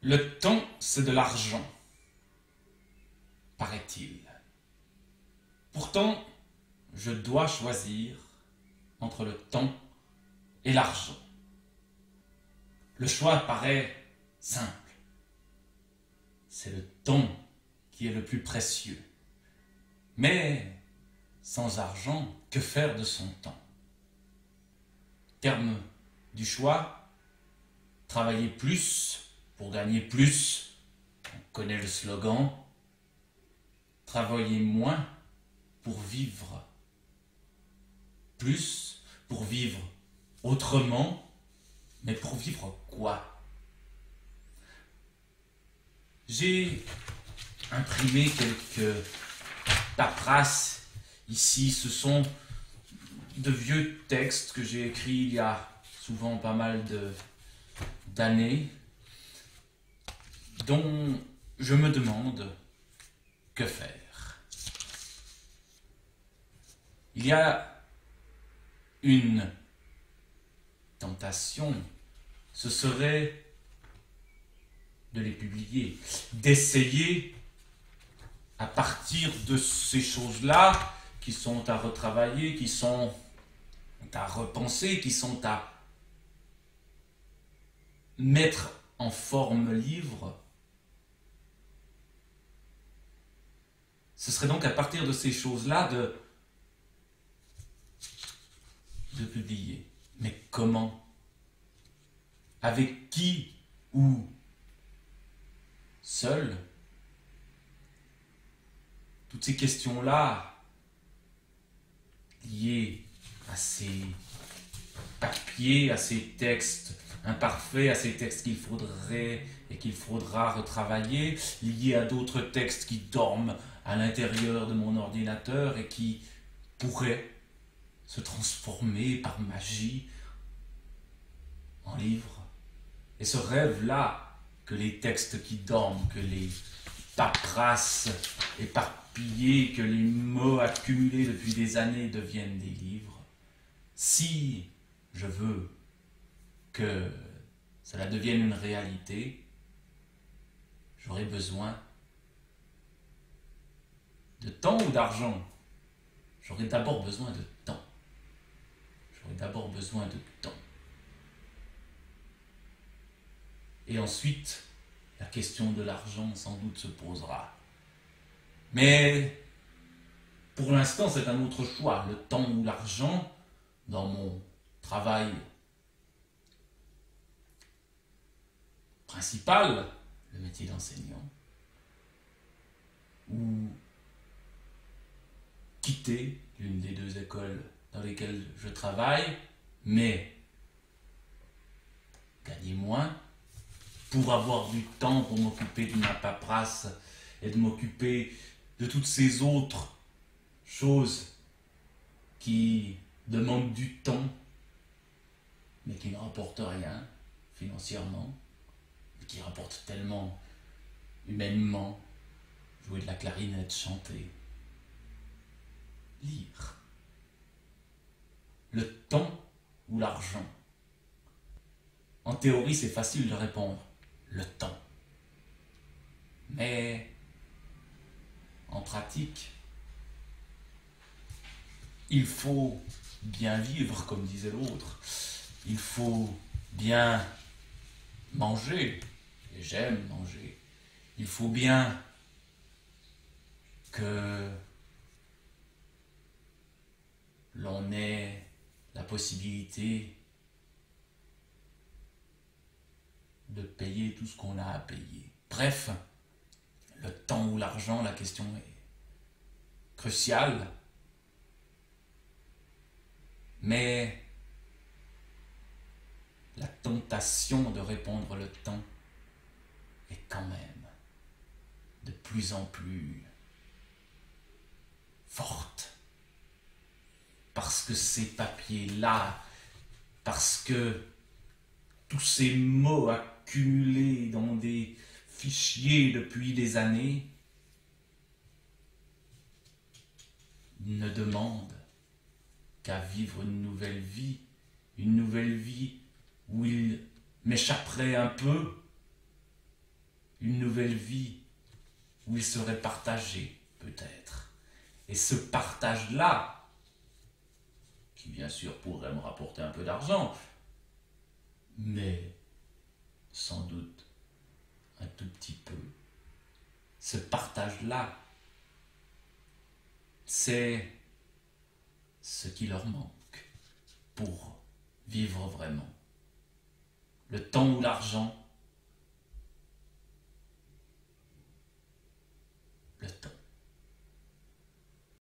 Le temps, c'est de l'argent, paraît-il. Pourtant, je dois choisir entre le temps et l'argent. Le choix paraît simple. C'est le temps qui est le plus précieux. Mais sans argent, que faire de son temps? Terme du choix, travailler plus pour gagner plus. On connaît le slogan. Travailler moins pour vivre plus, pour vivre autrement. Mais pour vivre quoi? J'ai imprimé quelques paperasses ici. Ce sont de vieux textes que j'ai écrits il y a souvent pas mal d'années, dont je me demande que faire. Il y a une tentation, ce serait de les publier, d'essayer à partir de ces choses-là qui sont à retravailler, qui sont à repenser, qui sont à mettre en forme livre. Ce serait donc à partir de ces choses-là de publier. Mais comment? Avec qui? Ou seul? Toutes ces questions-là, liées à ces papiers, à ces textes imparfaits, à ces textes qu'il faudrait et qu'il faudra retravailler, liées à d'autres textes qui dorment à l'intérieur de mon ordinateur et qui pourraient se transformer par magie en livre. Et ce rêve-là, que les textes qui dorment, que les paperasses éparpillées, que les mots accumulés depuis des années deviennent des livres, si je veux que cela devienne une réalité, j'aurai besoin de temps ou d'argent. J'aurai d'abord besoin de temps. J'aurai d'abord besoin de temps. Et ensuite, la question de l'argent sans doute se posera. Mais pour l'instant, c'est un autre choix, le temps ou l'argent, dans mon travail principal, le métier d'enseignant, ou quitter l'une des deux écoles dans lesquelles je travaille, mais gagner moins, pour avoir du temps pour m'occuper de ma paperasse et de m'occuper de toutes ces autres choses qui demandent du temps, mais qui ne rapportent rien financièrement, mais qui rapportent tellement humainement: jouer de la clarinette, chanter, lire. Le temps ou l'argent? En théorie, c'est facile de répondre: le temps. Mais en pratique, il faut bien vivre, comme disait l'autre. Il faut bien manger, et j'aime manger. Il faut bien que l'on ait la possibilité de payer tout ce qu'on a à payer. Bref, le temps ou l'argent, la question est cruciale. Mais la tentation de répondre le temps est quand même de plus en plus forte. Parce que ces papiers-là, parce que tous ces mots accumulés dans des fichiers depuis des années ne demandent qu'à vivre une nouvelle vie où il m'échapperait un peu une nouvelle vie où ils seraient partagés, peut-être. Et ce partage-là, qui bien sûr pourrait me rapporter un peu d'argent, mais sans doute un tout petit peu, ce partage-là, c'est ce qui leur manque pour vivre vraiment. Le temps ou l'argent